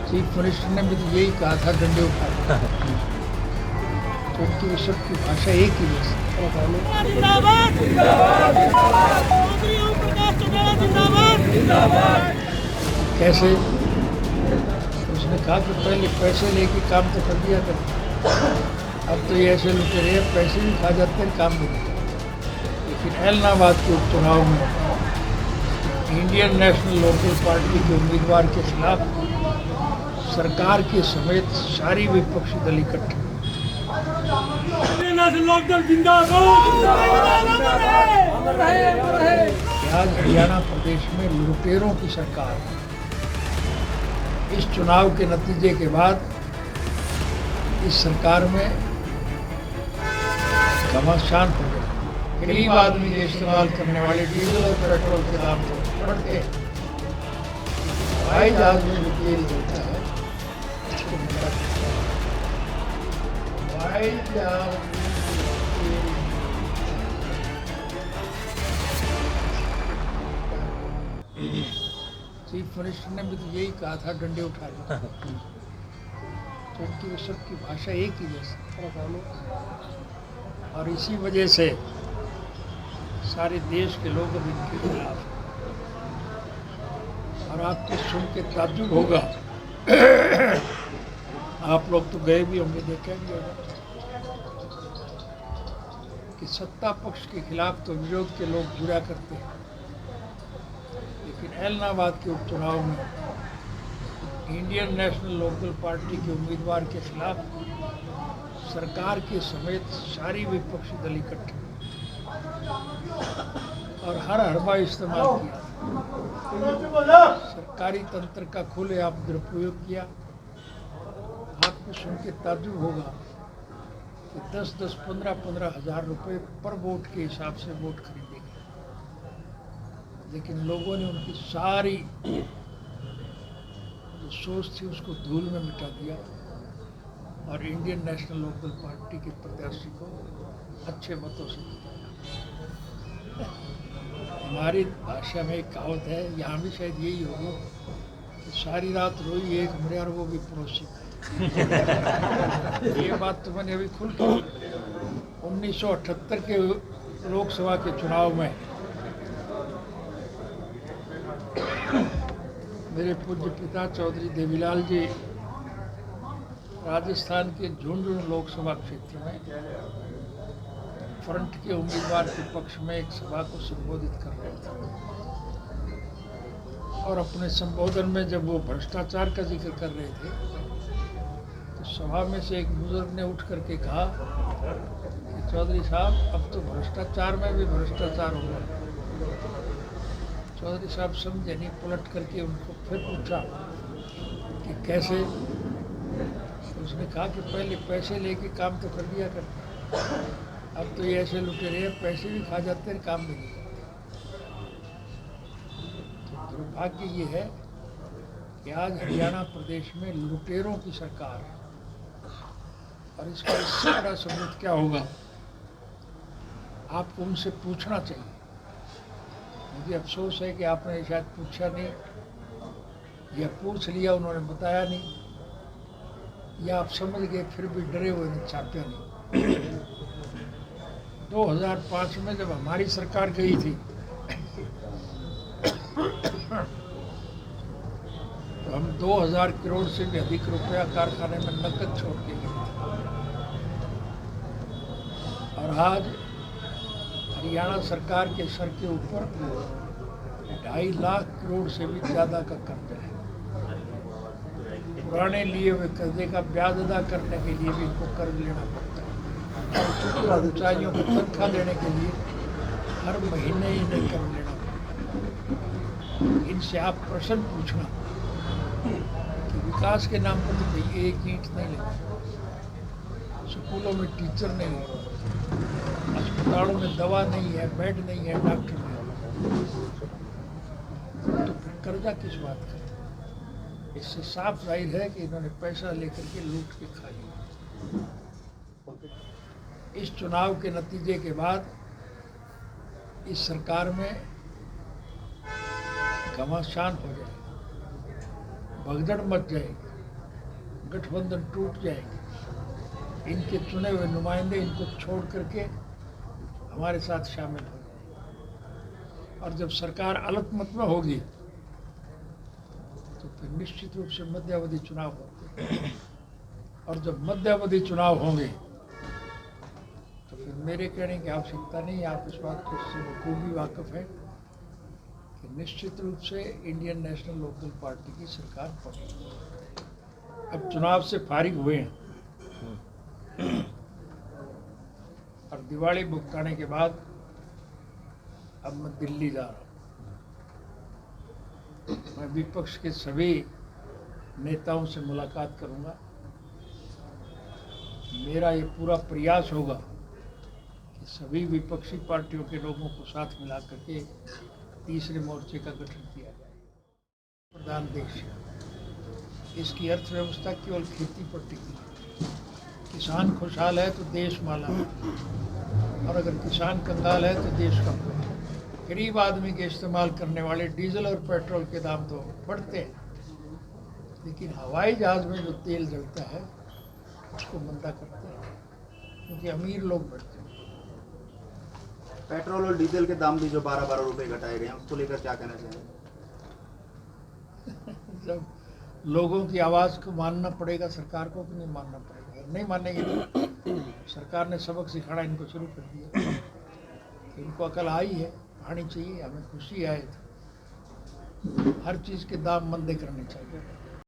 Chief minister ने भी तो यही कहा था, डंडे उठा तो उनकी सबकी भाषा एक ही है। कैसे? उसने कहा कि पहले पैसे लेके काम तो कर दिया कर, अब तो ये ऐसे लुटेरे हैं, पैसे भी खा जाते हैं, काम नहीं करते। लेकिन एलनाबाद के उपचुनाव में इंडियन नेशनल लोकल पार्टी के उम्मीदवार के खिलाफ सरकार के समेत सारी विपक्षी दल इकट्ठे। आज हरियाणा प्रदेश में लुटेरों की सरकार है। इस चुनाव के नतीजे के बाद इस सरकार में घमासान हो गया। गरीब आदमी जो इस्तेमाल करने वाले डीजल और पेट्रोल के दाम तो बढ़ते हैं। हवाई जहाज में जो तेल होता है उसको मिला, हवाई जहाज चीफ मिनिस्टर ने भी तो यही कहा था, डंडे उठा लो। तो उनकी सबकी भाषा एक ही जैसी, और इसी वजह से सारे देश के लोग अब इनके खिलाफ हैं। और आपको सुन के ताज्जुब होगा, आप लोग तो गए भी होंगे, देखे भी होगा कि सत्ता पक्ष के खिलाफ तो विरोध के लोग जुड़ा करते हैं, लेकिन एलनाबाद के उपचुनाव में इंडियन नेशनल लोकल पार्टी के उम्मीदवार के खिलाफ सरकार के समेत सारी विपक्षी दल इकट्ठे और हर हरबा इस्तेमाल किया। सरकारी तंत्र का खुलेआम दुरुपयोग किया। आपको सुन के ताज्जुब होगा कि 10-10, 15-15 हज़ार रुपये पर वोट के हिसाब से वोट खरीदे गए, लेकिन लोगों ने उनकी सारी जो सोच थी उसको धूल में मिटा दिया और इंडियन नेशनल लोकल पार्टी के प्रत्याशी को अच्छे मतों से जिताया। हमारी भाषा में एक कहावत है, यहाँ भी शायद यही होगा कि सारी रात रोई एक मरे और वो भी पड़ोसी। ये बात तो मैंने अभी खुल के 1978 के लोकसभा के चुनाव में मेरे पूज्य पिता चौधरी देवीलाल जी राजस्थान के झुंझुनू लोकसभा क्षेत्र में फ्रंट के उम्मीदवार के पक्ष में एक सभा को संबोधित कर रहे थे, और अपने संबोधन में जब वो भ्रष्टाचार का जिक्र कर रहे थे तो सभा में से एक बुजुर्ग ने उठ करके कहा कि चौधरी साहब, अब तो भ्रष्टाचार में भी भ्रष्टाचार हो गया। चौधरी साहब समझे नहीं, पलट करके उनको फिर पूछा कि कैसे? उसने कहा कि पहले पैसे लेके काम तो कर दिया करते, अब तो ये ऐसे लुटेरे हैं, पैसे भी खा जाते हैं, काम भी नहीं करते। तो दुर्भाग्य ये है कि आज हरियाणा प्रदेश में लुटेरों की सरकार है, और इसका इससे बड़ा सबूत क्या होगा? आपको उनसे पूछना चाहिए। मुझे अफसोस है कि आपने शायद पूछा नहीं, या पूछ लिया उन्होंने बताया नहीं, या आप समझ गए फिर भी डरे हुए ने छापा नहीं। 2005 में जब हमारी सरकार गई थी तो हम 2000 करोड़ से भी अधिक रुपया कारखाने में नकद छोड़ के गए थे, और आज हरियाणा सरकार के सर के ऊपर 2.5 लाख करोड़ से भी ज़्यादा का कर्जा है। पुराने लिए हुए कर्जे का ब्याज अदा करने के लिए भी इनको कर्ज लेना पड़ता है। कर्मचारियों को तनख्वाह देने के लिए हर महीने इन्हें कर्ज लेना पड़ता है। इनसे आप प्रश्न पूछना कि विकास के नाम पर तो कोई एक ईंट नहीं लगी, स्कूलों में टीचर नहीं है, अस्पतालों में दवा नहीं है, बेड नहीं है, डॉक्टर नहीं है, तो फिर कर्जा किस बात का? इससे साफ जाहिर है कि इन्होंने पैसा लेकर के लूट के खा लिया। इस चुनाव के नतीजे के बाद इस सरकार में घमासान हो जाएगा, भगदड़ मच जाएगी, गठबंधन टूट जाएगी, इनके चुने हुए नुमाइंदे इनको छोड़ करके हमारे साथ शामिल हो जाएंगे। और जब सरकार अलग-मत में होगी तो फिर निश्चित रूप से मध्यावधि चुनाव होते हैं, और जब मध्यावधि चुनाव होंगे तो फिर मेरे कहने की आवश्यकता नहीं, आप इस बात को इससे बखूबी वाकिफ है कि निश्चित रूप से इंडियन नेशनल लोकदल पार्टी की सरकार बनेगी। अब चुनाव से फारिग हुए हैं और दिवाली भुगताने के बाद अब मैं दिल्ली जा रहा हूँ। मैं विपक्ष के सभी नेताओं से मुलाकात करूंगा। मेरा ये पूरा प्रयास होगा कि सभी विपक्षी पार्टियों के लोगों को साथ मिला करके तीसरे मोर्चे का गठन किया जाए। प्रधान देश है, इसकी अर्थव्यवस्था केवल खेती पर टिकी है। किसान खुशहाल है तो देश मालामाल, और अगर किसान कंगाल है तो देश कमजोर। गरीब आदमी के इस्तेमाल करने वाले डीजल और पेट्रोल के दाम तो बढ़ते हैं, लेकिन हवाई जहाज़ में जो तेल जलता है उसको मंदा करते हैं, क्योंकि अमीर लोग बढ़ते हैं। पेट्रोल और डीजल के दाम भी जो 12-12 रुपए घटाए गए हैं, उसको लेकर क्या कहना चाहेंगे? जब लोगों की आवाज़ को मानना पड़ेगा सरकार को, कि नहीं मानना पड़ेगा? नहीं मानेगी तो सरकार ने सबक सिखाना इनको शुरू कर दिया। इनको अकल आई है, आनी चाहिए, हमें खुशी आए तो हर चीज़ के दाम मंदे करने चाहिए।